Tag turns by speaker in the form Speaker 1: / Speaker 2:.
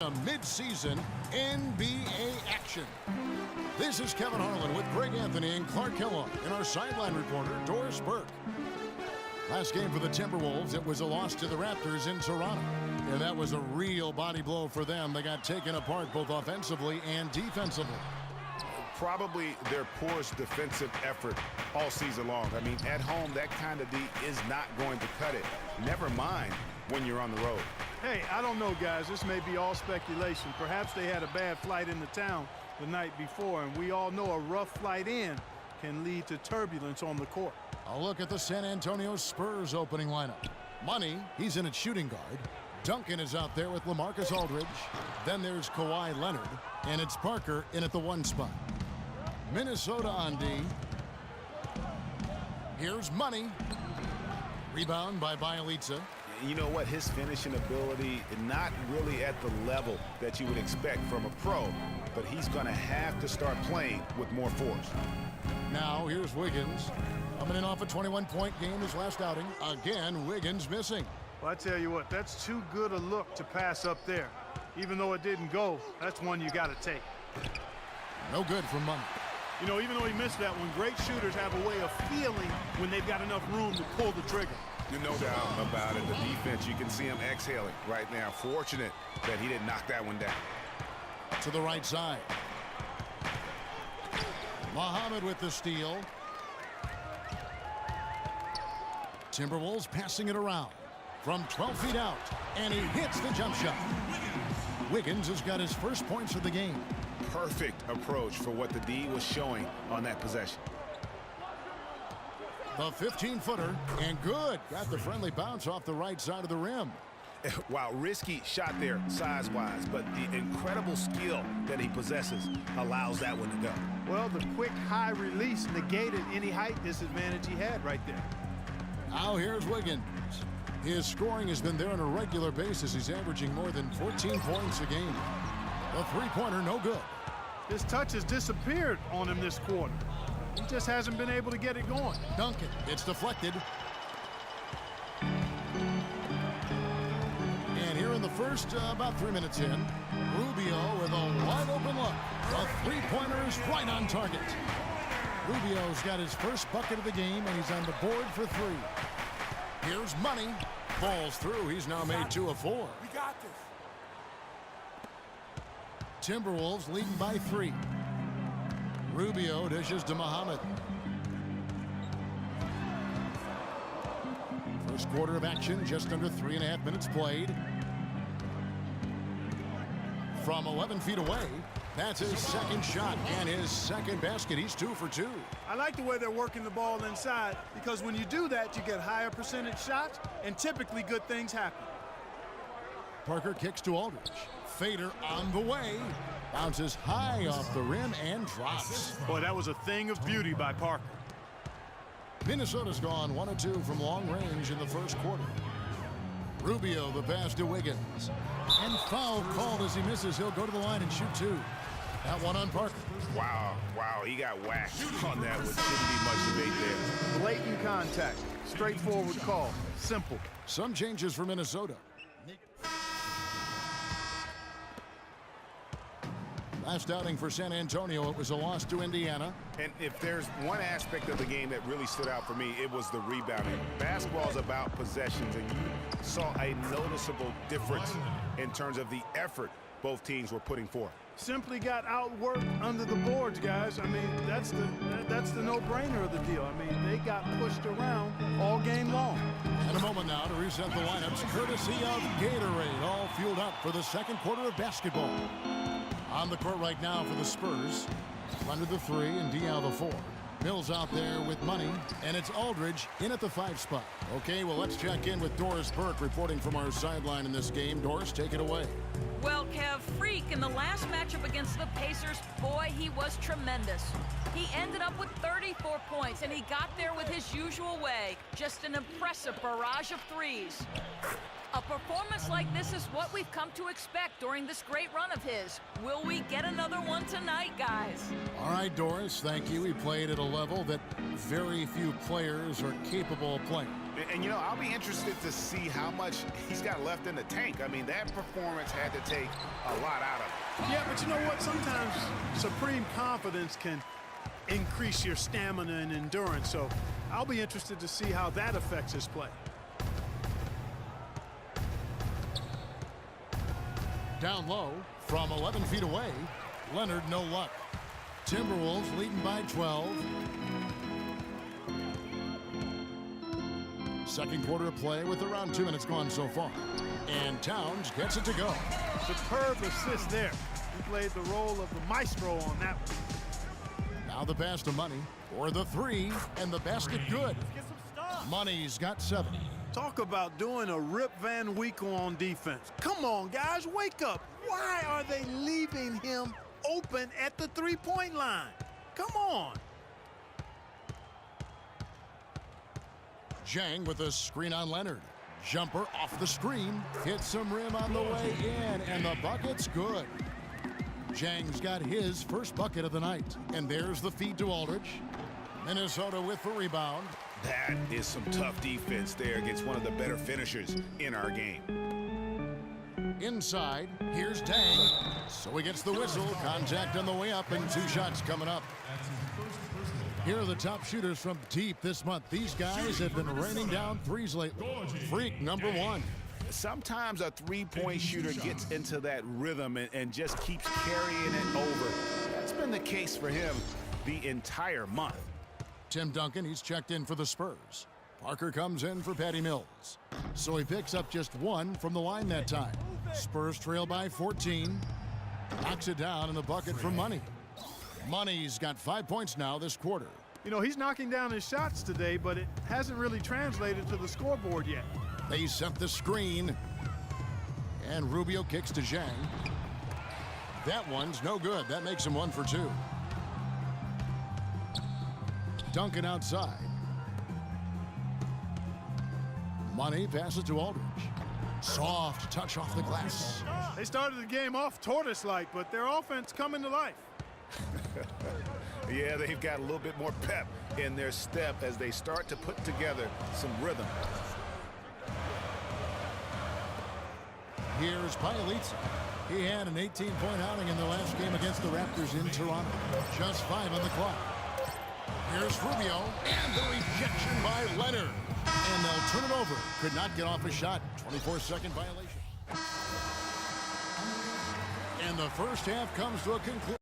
Speaker 1: A mid-season NBA action. This is Kevin Harlan with Greg Anthony and Clark Kellogg and our sideline reporter, Doris Burke. Last game for the Timberwolves, it was a loss to the Raptors in Toronto. And that was a real body blow for them. They got taken apart both offensively and defensively.
Speaker 2: Probably their poorest defensive effort all season long. I mean, at home, that kind of D is not going to cut it. Never mind when you're on the road.
Speaker 3: Hey, I don't know, guys. This may be all speculation. Perhaps they had a bad flight into town the night before, and we all know a rough flight in can lead to turbulence on the court.
Speaker 1: A look at the San Antonio Spurs opening lineup. Money, he's in at shooting guard. Duncan is out there with LaMarcus Aldridge. Then there's Kawhi Leonard, and it's Parker in at the 1 spot. Minnesota on D. Here's Money. Rebound by Bjelica.
Speaker 2: You know what? His finishing ability not really at the level that you would expect from a pro, but he's going to have to start playing with more force.
Speaker 1: Now here's Wiggins. Coming in off a 21-point game his last outing. Again, Wiggins missing.
Speaker 3: Well, I tell you what, that's too good a look to pass up there. Even though it didn't go, that's one you got to take.
Speaker 1: No good from Money.
Speaker 3: You know, even though he missed that one, great shooters have a way of feeling when they've got enough room to pull the trigger.
Speaker 2: No doubt about it. The defense, you can see him exhaling right now. Fortunate that he didn't knock that one down.
Speaker 1: To the right side. Muhammad with the steal. Timberwolves passing it around from 12 feet out, and he hits the jump shot. Wiggins has got his first points of the game.
Speaker 2: Perfect approach for what the D was showing on that possession.
Speaker 1: The 15-footer, and good. Got the friendly bounce off the right side of the rim.
Speaker 2: Wow, risky shot there size-wise, but the incredible skill that he possesses allows that one to go.
Speaker 3: Well, the quick high release negated any height disadvantage he had right there.
Speaker 1: Now here's Wiggins. His scoring has been there on a regular basis. He's averaging more than 14 points a game. The three-pointer, no good.
Speaker 3: His touch has disappeared on him this quarter. He just hasn't been able to get it going.
Speaker 1: Duncan, it's deflected. And here in the first, about 3 minutes in, Rubio with a wide-open look. The three-pointer is right on target. Rubio's got his first bucket of the game, and he's on the board for 3. Here's Money. Falls through. He's now made 2 of 4.
Speaker 4: We got this.
Speaker 1: Timberwolves leading by 3. Rubio dishes to Muhammad. First quarter of action, just under 3.5 minutes played. From 11 feet away, that's his second shot and his second basket. He's 2 for 2.
Speaker 3: I like the way they're working the ball inside, because when you do that, you get higher percentage shots, and typically good things happen.
Speaker 1: Parker kicks to Aldridge. Fader on the way. Bounces high off the rim and drops.
Speaker 3: Boy, that was a thing of beauty by Parker.
Speaker 1: Minnesota's gone 1 of 2 from long range in the first quarter. Rubio, the pass to Wiggins. And foul called as he misses. He'll go to the line and shoot 2. That one on Parker.
Speaker 2: Wow, he got whacked on that, which shouldn't be much debate there.
Speaker 3: Blatant contact. Straightforward call. Simple.
Speaker 1: Some changes for Minnesota. Last outing for San Antonio, it was a loss to Indiana.
Speaker 2: And if there's one aspect of the game that really stood out for me, it was the rebounding. Basketball is about possessions, and you saw a noticeable difference in terms of the effort both teams were putting forth.
Speaker 3: Simply got outworked under the boards, guys. I mean, that's the no-brainer of the deal. I mean, they got pushed around all game long.
Speaker 1: And a moment now to reset the lineups, courtesy of Gatorade, all fueled up for the second quarter of basketball. On the court right now for the Spurs. Leonard the 3 and Diaw the 4. Mills out there with Money, and it's Aldridge in at the 5 spot. Okay, well, let's check in with Doris Burke reporting from our sideline in this game. Doris, take it away.
Speaker 5: Well, Kev, Freak in the last matchup against the Pacers, boy, he was tremendous. He ended up with 34 points, and he got there with his usual way. Just an impressive barrage of threes. A performance like this is what we've come to expect during this great run of his. Will we get another one tonight, guys?
Speaker 1: All right, Doris, thank you. He played at a level that very few players are capable of playing.
Speaker 2: And, you know, I'll be interested to see how much he's got left in the tank. I mean, that performance had to take a lot out of him.
Speaker 3: Yeah, but you know what? Sometimes supreme confidence can increase your stamina and endurance. So I'll be interested to see how that affects his play.
Speaker 1: Down low from 11 feet away, Leonard no luck. Timberwolves leading by 12. Second quarter of play with around 2 minutes gone so far. And Towns gets it to go.
Speaker 3: Superb assist there. He played the role of the maestro on that one.
Speaker 1: Now the pass to Money for the three, and the basket good. Money's got 7.
Speaker 3: Talk about doing a Rip Van Winkle on defense. Come on, guys, wake up. Why are they leaving him open at the three-point line? Come on.
Speaker 1: Zhang with a screen on Leonard. Jumper off the screen, hits some rim on the way in, and the bucket's good. Zhang's got his first bucket of the night. And there's the feed to Aldridge. Minnesota with the rebound.
Speaker 2: That is some tough defense there against one of the better finishers in our game.
Speaker 1: Inside, here's Dang. So he gets the whistle. Contact on the way up, and 2 shots coming up. Here are the top shooters from deep this month. These guys have been raining down threes lately. Freak number 1.
Speaker 2: Sometimes a three-point shooter gets into that rhythm and just keeps carrying it over. That's been the case for him the entire month.
Speaker 1: Tim Duncan, he's checked in for the Spurs. Parker comes in for Patty Mills. So he picks up just 1 from the line that time. Spurs trail by 14. Knocks it down in the bucket for Money. Money's got 5 points now this quarter.
Speaker 3: You know, he's knocking down his shots today, but it hasn't really translated to the scoreboard yet.
Speaker 1: They sent the screen. And Rubio kicks to Zhang. That one's no good. That makes him 1 for 2. Duncan outside. Money passes to Aldridge. Soft touch off the glass.
Speaker 3: They started the game off tortoise-like, but their offense coming to life.
Speaker 2: Yeah, they've got a little bit more pep in their step as they start to put together some rhythm.
Speaker 1: Here's Pialitza. He had an 18-point outing in the last game against the Raptors in Toronto. Just 5 on the clock. Here's Rubio, and the rejection by Leonard. And they'll turn it over. Could not get off a shot. 24-second violation. And the first half comes to a conclusion.